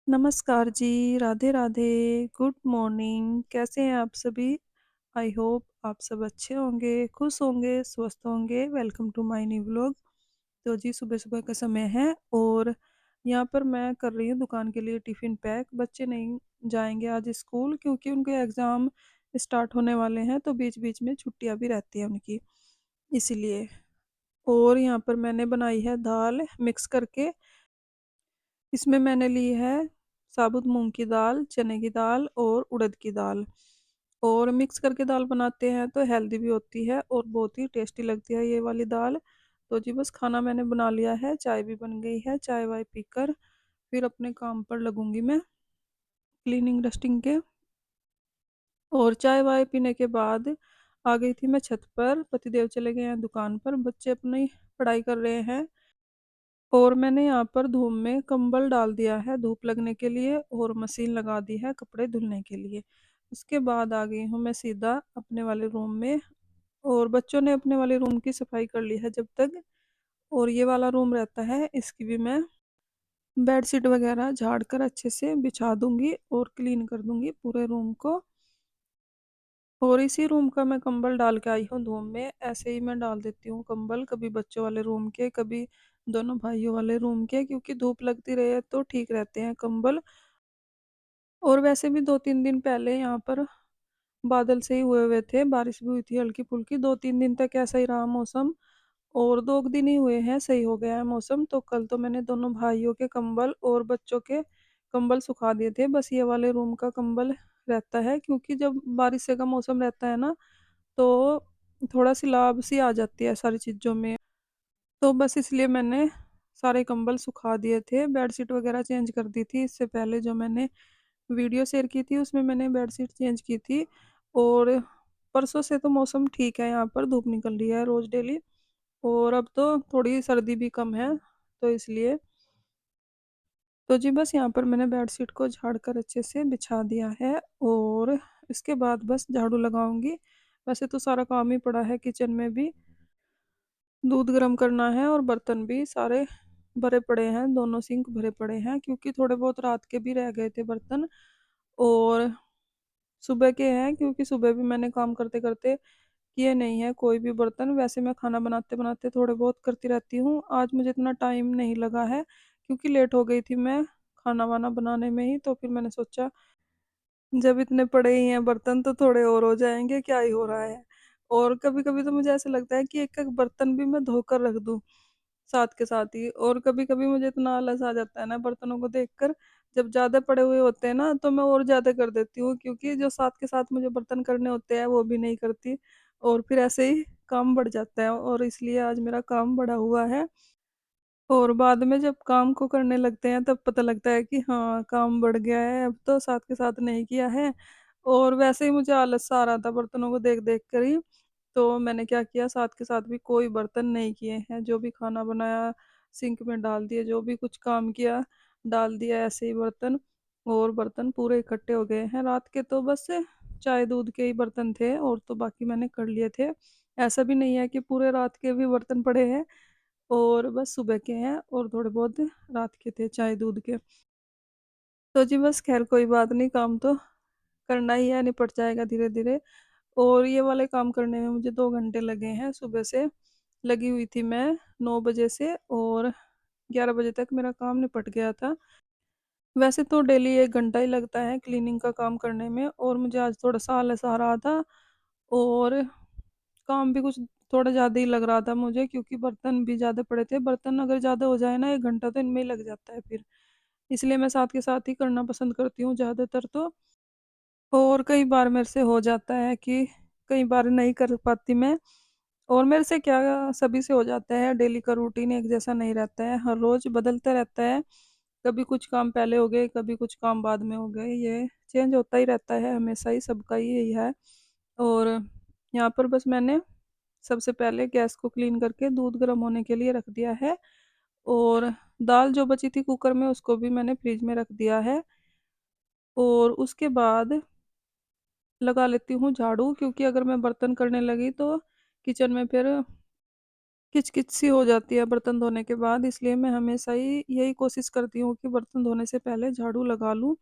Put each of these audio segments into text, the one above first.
नमस्कार जी, Radhe Radhe, good morning. कैसे हैं आप सभी? आई होप आप सब अच्छे होंगे, खुश होंगे, स्वस्थ होंगे। Welcome to my new vlog. तो जी सुबह-सुबह का समय है और यहाँ पर मैं कर रही हूँ दुकान के लिए टिफ़िन पैक। बच्चे नहीं जाएँगे आज स्कूल क्योंकि उनके एग्ज़ाम स्टार्ट होने वाले हैं, तो बीच-बीच में छुट्टियाँ भी रहती हैं उनकी, इसीलिए। और यहाँ पर मैंने बनाई है दाल मिक्स करके। इसमें मैंने ली है साबुत मूंग की दाल, चने की दाल और उड़द की दाल। और मिक्स करके दाल बनाते हैं तो हेल्दी भी होती है और बहुत ही टेस्टी लगती है ये वाली दाल। तो जी बस खाना मैंने बना लिया है, चाय भी बन गई है, चाय वाय पीकर फिर अपने काम पर लगूंगी मैं, क्लीनिंग डस्टिंग के। और चाय वाय पीने के बाद आ गई थी मैं छत पर। पतिदेव चले गए हैं दुकान पर, बच्चे अपनी पढ़ाई कर रहे हैं। और मैंने यहाँ पर धूप में कंबल डाल दिया है धूप लगने के लिए और मशीन लगा दी है कपड़े धुलने के लिए। उसके बाद आ गई हूँ मैं सीधा अपने वाले रूम में। और बच्चों ने अपने वाले रूम की सफाई कर ली है जब तक। और ये वाला रूम रहता है, इसकी भी मैं बेडशीट वगैरह झाड़ कर अच्छे से बिछा दूंगी और क्लीन कर दूंगी पूरे रूम को। और इसी रूम का मैं कंबल डाल के आई हूँ धूप में। ऐसे ही मैं डाल देती हूँ कंबल, कभी बच्चों वाले रूम के, कभी दोनों भाइयों वाले रूम के, क्योंकि धूप लगती रहे तो ठीक रहते हैं कंबल। और वैसे भी 2-3 दिन पहले यहाँ पर बादल से ही हुए हुए थे, बारिश भी हुई थी हल्की फुल्की। 2-3 दिन तक ऐसा ही रहा मौसम। और 2 दिन ही हुए हैं सही हो गया है मौसम। तो कल तो मैंने दोनों भाइयों के कंबल और बच्चों के कंबल सुखा दिए थे। बस ये वाले रूम का कंबल रहता है, क्योंकि जब बारिश से का मौसम रहता है ना, तो थोड़ा सिलाब सी आ जाती है सारी चीज़ों में। तो बस इसलिए मैंने सारे कंबल सुखा दिए थे, बेडशीट वगैरह चेंज कर दी थी। इससे पहले जो मैंने वीडियो शेयर की थी उसमें मैंने बेडशीट चेंज की थी। और परसों से तो मौसम ठीक है, यहाँ पर धूप निकल रही है रोज़ डेली। और अब तो थोड़ी सर्दी भी कम है, तो इसलिए। तो जी बस यहाँ पर मैंने बेडशीट को झाड़ कर अच्छे से बिछा दिया है। और इसके बाद बस झाड़ू लगाऊंगी। वैसे तो सारा काम ही पड़ा है किचन में भी, दूध गर्म करना है और बर्तन भी सारे भरे पड़े हैं, दोनों सिंक भरे पड़े हैं, क्योंकि थोड़े बहुत रात के भी रह गए थे बर्तन। और सुबह के हैं, क्योंकि सुबह भी मैंने काम करते करते किए नहीं है कोई भी बर्तन। वैसे मैं खाना बनाते बनाते थोड़े बहुत करती रहती हूँ, आज मुझे इतना टाइम नहीं लगा है क्योंकि लेट हो गई थी मैं खाना वाना बनाने में ही। तो फिर मैंने सोचा जब इतने पड़े ही हैं बर्तन तो थोड़े और हो जाएंगे, क्या ही हो रहा है। और कभी कभी तो मुझे ऐसा लगता है कि एक एक बर्तन भी मैं धोकर रख दूं साथ के साथ ही। और कभी कभी मुझे इतना आलस आ जाता है ना बर्तनों को देखकर, जब ज्यादा पड़े हुए होते हैं ना तो मैं और ज्यादा कर देती हूँ, क्योंकि जो साथ के साथ मुझे बर्तन करने होते हैं वो भी नहीं करती। और फिर ऐसे ही काम बढ़ जाता है, और इसलिए आज मेरा काम बढ़ा हुआ है। और बाद में जब काम को करने लगते हैं तब पता लगता है कि हाँ काम बढ़ गया है, अब तो साथ के साथ नहीं किया है। और वैसे ही मुझे आलस सा आ रहा था बर्तनों को देख देख कर ही। तो मैंने क्या किया, साथ के साथ भी कोई बर्तन नहीं किए हैं, जो भी खाना बनाया सिंक में डाल दिए, जो भी कुछ काम किया डाल दिया ऐसे ही बर्तन। और बर्तन पूरे इकट्ठे हो गए हैं रात के, तो बस चाय दूध के ही बर्तन थे और तो बाकी मैंने कर लिए थे। ऐसा भी नहीं है कि पूरे रात के भी बर्तन पड़े हैं, और बस सुबह के हैं और थोड़े बहुत रात के थे चाय दूध के। तो जी बस खैर कोई बात नहीं, काम तो करना ही है, निपट जाएगा धीरे धीरे। और ये वाले काम करने में मुझे 2 घंटे लगे हैं, सुबह से लगी हुई थी मैं 9 बजे से, और 11 बजे तक मेरा काम निपट गया था। वैसे तो डेली 1 घंटा ही लगता है क्लीनिंग का काम करने में, और मुझे आज थोड़ा सा आलस आ रहा था। और काम भी कुछ थोड़ा ज़्यादा ही लग रहा था मुझे, क्योंकि बर्तन भी ज़्यादा पड़े थे। बर्तन अगर ज़्यादा हो जाए ना 1 घंटा तो इनमें ही लग जाता है फिर। इसलिए मैं साथ के साथ ही करना पसंद करती हूँ ज़्यादातर तो। और कई बार मेरे से हो जाता है कि कई बार नहीं कर पाती मैं। और मेरे से क्या, सभी से हो जाता है, डेली का रूटीन एक जैसा नहीं रहता है, हर रोज़ बदलता रहता है। कभी कुछ काम पहले हो गए, कभी कुछ काम बाद में हो गए, ये चेंज होता ही रहता है हमेशा ही, सबका ही यही है। और यहाँ पर बस मैंने सबसे पहले गैस को क्लीन करके दूध गर्म होने के लिए रख दिया है। और दाल जो बची थी कुकर में उसको भी मैंने फ्रिज में रख दिया है। और उसके बाद लगा लेती हूँ झाड़ू, क्योंकि अगर मैं बर्तन करने लगी तो किचन में फिर किच-किच सी हो जाती है बर्तन धोने के बाद, इसलिए मैं हमेशा ही यही कोशिश करती हूँ कि बर्तन धोने से पहले झाड़ू लगा लूँ।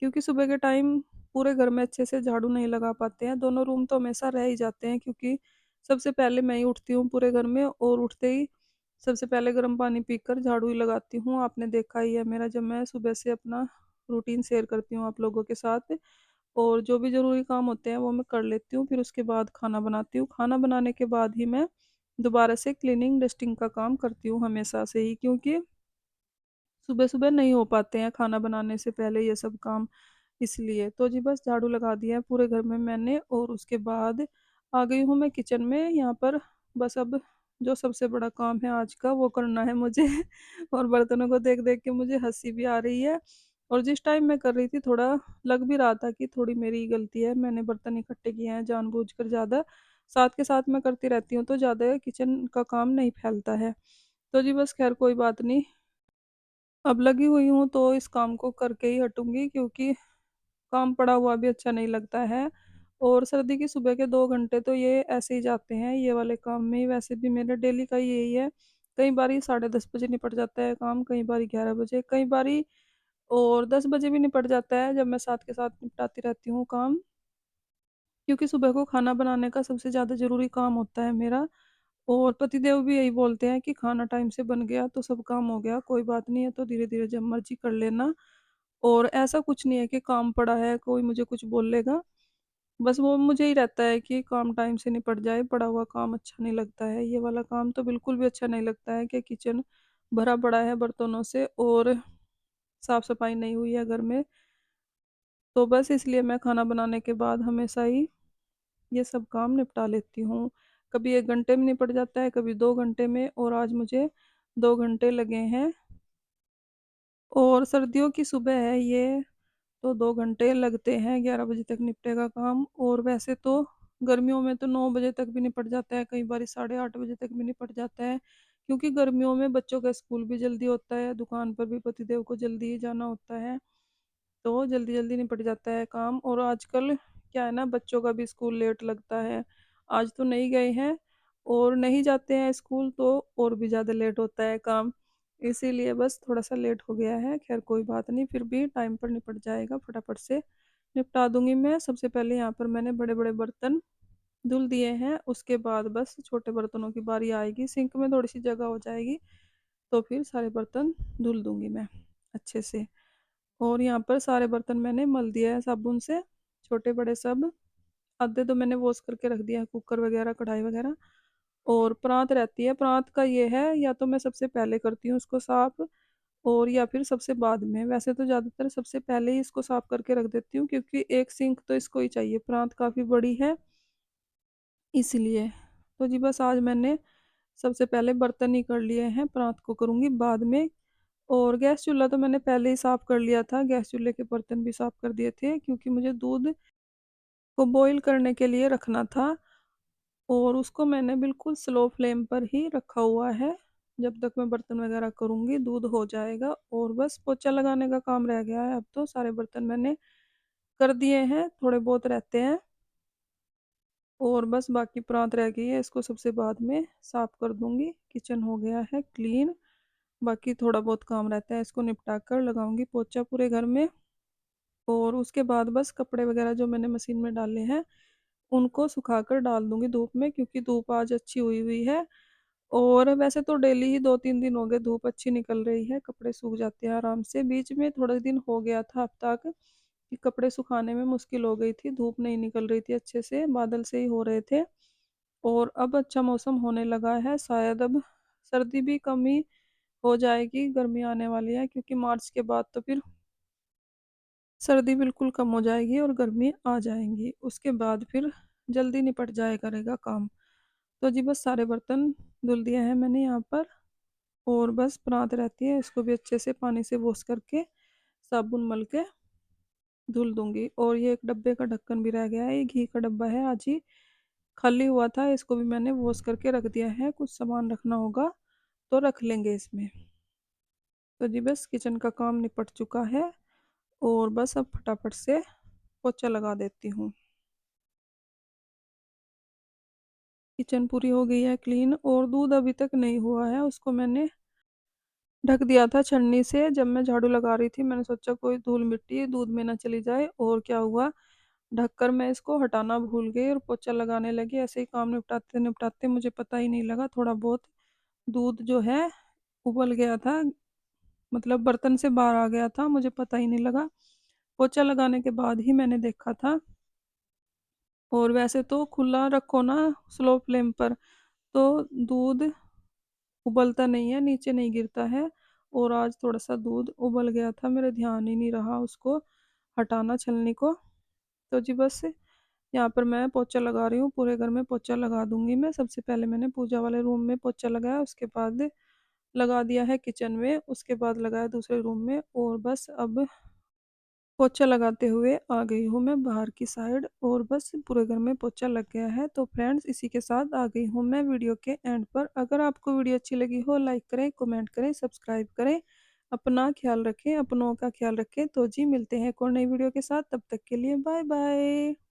क्योंकि सुबह के टाइम पूरे घर में अच्छे से झाड़ू नहीं लगा पाते हैं, दोनों रूम तो हमेशा रह ही जाते हैं, क्योंकि सबसे पहले मैं ही उठती हूँ पूरे घर में, और उठते ही सबसे पहले गर्म पानी पीकर झाड़ू ही लगाती हूँ। आपने देखा ही है मेरा, जब मैं सुबह से अपना रूटीन शेयर करती हूँ आप लोगों के साथ, और जो भी ज़रूरी काम होते हैं वो मैं कर लेती हूँ। फिर उसके बाद खाना बनाती हूँ। खाना बनाने के बाद ही मैं दोबारा से क्लीनिंग डस्टिंग का काम करती हूँ हमेशा से ही, क्योंकि सुबह-सुबह नहीं हो पाते हैं खाना बनाने से पहले ये सब काम, इसलिए। तो जी बस झाड़ू लगा दिया है पूरे घर में मैंने, और उसके बाद आ गई हूँ मैं किचन में। यहाँ पर बस अब जो सबसे बड़ा काम है आज का वो करना है मुझे और बर्तनों को देख-देख के मुझे हँसी भी आ रही है, और जिस टाइम मैं कर रही थी थोड़ा लग भी रहा था कि थोड़ी मेरी ही गलती है, मैंने बर्तन इकट्ठे किए हैं जानबूझकर ज़्यादा। साथ के साथ मैं करती रहती हूँ तो ज़्यादा किचन का काम नहीं फैलता है। तो जी बस ख़ैर कोई बात नहीं। अब लगी हुई हूँ तो इस काम को करके ही हटूँगी, क्योंकि काम पड़ा हुआ भी अच्छा नहीं लगता है, और सर्दी की सुबह के 2 घंटे तो ये ऐसे ही जाते हैं ये वाले काम में ही। वैसे भी मेरा डेली का यही है। कई बारी साढ़े 10 बजे निपट जाता है काम, कई बारी 11 बजे, कई बारी और 10 बजे भी निपट जाता है, जब मैं साथ के साथ निपटाती रहती हूँ काम। क्योंकि सुबह को खाना बनाने का सबसे ज़्यादा ज़रूरी काम होता है मेरा, और पतिदेव भी यही बोलते हैं कि खाना टाइम से बन गया तो सब काम हो गया, कोई बात नहीं है तो धीरे-धीरे जब मर्ज़ी कर लेना। और ऐसा कुछ नहीं है कि काम पड़ा है, कोई मुझे कुछ बोलेगा। बस वो मुझे ही रहता है कि काम टाइम से निपट जाए, पड़ा हुआ काम अच्छा नहीं लगता है। ये वाला काम तो बिल्कुल भी अच्छा नहीं लगता है कि किचन भरा पड़ा है बर्तनों से और साफ-सफाई नहीं हुई है घर में। तो बस इसलिए मैं खाना बनाने के बाद हमेशा ही ये सब काम निपटा लेती हूँ। कभी 1 घंटे में निपट जाता है, कभी 2 घंटे में, और आज मुझे 2 घंटे लगे हैं। और सर्दियों की सुबह है ये, तो 2 घंटे लगते हैं, 11 बजे तक निपटेगा काम। और वैसे तो गर्मियों में तो 9 बजे तक भी निपट जाता है, कई बारी साढ़े 8 बजे तक भी निपट जाता है। क्योंकि गर्मियों में बच्चों का स्कूल भी जल्दी होता है, दुकान पर भी पतिदेव को जल्दी ही जाना होता है, तो जल्दी-जल्दी निपट जाता है काम। और आजकल क्या है ना, बच्चों का भी स्कूल लेट लगता है। आज तो नहीं गए हैं, और नहीं जाते हैं स्कूल तो और भी ज़्यादा लेट होता है काम। इसीलिए बस थोड़ा-सा लेट हो गया है, ख़ैर कोई बात नहीं, फिर भी टाइम पर निपट जाएगा, फटाफट से निपटा दूँगी मैं। सबसे पहले यहाँ पर मैंने बड़े-बड़े बर्तन धुल दिए हैं, उसके बाद बस छोटे बर्तनों की बारी आएगी, सिंक में थोड़ी-सी जगह हो जाएगी, तो फिर सारे बर्तन धुल दूँगी मैं अच्छे से। और यहाँ पर सारे बर्तन मैंने मल दिया है साबुन से, छोटे-बड़े सब। आधे तो मैंने वॉश करके रख दिया है, कुकर वगैरह, कढ़ाई वगैरह। और प्रांत रहती है, प्रांत का ये है, या तो मैं सबसे पहले करती हूँ उसको साफ़, और या फिर सबसे बाद में। वैसे तो ज़्यादातर सबसे पहले ही इसको साफ़ करके रख देती हूँ, क्योंकि एक सिंक तो इसको ही चाहिए, प्रांत काफ़ी बड़ी है इसलिए। तो जी बस आज मैंने सबसे पहले बर्तन ही कर लिए हैं, प्रांत को करूँगी बाद में। और गैस चूल्हा तो मैंने पहले ही साफ़ कर लिया था, गैस चूल्हे के बर्तन भी साफ़ कर दिए थे, क्योंकि मुझे दूध को बॉयल करने के लिए रखना था, और उसको मैंने बिल्कुल स्लो फ्लेम पर ही रखा हुआ है। जब तक मैं बर्तन वगैरह करूँगी दूध हो जाएगा, और बस पोछा लगाने का काम रह गया है। अब तो सारे बर्तन मैंने कर दिए हैं, थोड़े बहुत रहते हैं, और बस बाकी प्रांत रह गई है, इसको सबसे बाद में साफ़ कर दूँगी। किचन हो गया है क्लीन, बाकी थोड़ा बहुत काम रहता है, इसको निपटा कर लगाऊँगी पोछा पूरे घर में। और उसके बाद बस कपड़े वगैरह जो मैंने मशीन में डाले हैं, उनको सुखाकर डाल दूँगी धूप में, क्योंकि धूप आज अच्छी हुई हुई है। और वैसे तो डेली ही 2-3 दिन हो गए धूप अच्छी निकल रही है, कपड़े सूख जाते हैं आराम से। बीच में थोड़े दिन हो गया था हफ्ता तक कि कपड़े सुखाने में मुश्किल हो गई थी, धूप नहीं निकल रही थी अच्छे से, बादल से ही हो रहे थे। और अब अच्छा मौसम होने लगा है, शायद अब सर्दी भी कम ही हो जाएगी, गर्मी आने वाली है, क्योंकि मार्च के बाद तो फिर सर्दी बिल्कुल कम हो जाएगी और गर्मी आ जाएँगी। उसके बाद फिर जल्दी निपट जाया करेगा काम। तो जी बस सारे बर्तन धुल दिए हैं मैंने यहाँ पर, और बस परात रहती है, इसको भी अच्छे से पानी से वॉश करके साबुन मल के धुल दूँगी। और ये एक डब्बे का ढक्कन भी रह गया है, ये घी का डब्बा है, आज ही खाली हुआ था, इसको भी मैंने वॉश करके रख दिया है, कुछ सामान रखना होगा तो रख लेंगे इसमें। तो जी बस किचन का काम निपट चुका है, और बस अब फटाफट से पोछा लगा देती हूँ। किचन पूरी हो गई है क्लीन, और दूध अभी तक नहीं हुआ है। उसको मैंने ढक दिया था छन्नी से। जब मैं झाड़ू लगा रही थी मैंने सोचा कोई धूल मिट्टी दूध में ना चली जाए, और क्या हुआ, ढककर मैं इसको हटाना भूल गई और पोछा लगाने लगी। ऐसे ही काम निपटाते निपटाते मुझे पता ही नहीं लगा, थोड़ा बहुत दूध जो है उबल गया था, मतलब बर्तन से बाहर आ गया था, मुझे पता ही नहीं लगा। पोछा लगाने के बाद ही मैंने देखा था। और वैसे तो खुला रखो ना स्लो फ्लेम पर, तो दूध उबलता नहीं है, नीचे नहीं गिरता है। और आज थोड़ा सा दूध उबल गया था, मेरे ध्यान ही नहीं रहा उसको हटाना छलनी को। तो जी बस यहाँ पर मैं पोछा लगा रही हूँ, पूरे घर में पोछा लगा दूंगी मैं। सबसे पहले मैंने पूजा वाले रूम में पोछा लगाया, उसके बाद लगा दिया है किचन में, उसके बाद लगाया दूसरे रूम में, और बस अब पोछा लगाते हुए आ गई हूँ मैं बाहर की साइड, और बस पूरे घर में पोछा लग गया है। तो फ्रेंड्स इसी के साथ आ गई हूँ मैं वीडियो के एंड पर। अगर आपको वीडियो अच्छी लगी हो लाइक करें, कमेंट करें, सब्सक्राइब करें। अपना ख्याल रखें, अपनों का ख्याल रखें। तो जी मिलते हैं एक और नई वीडियो के साथ, तब तक के लिए बाय बाय।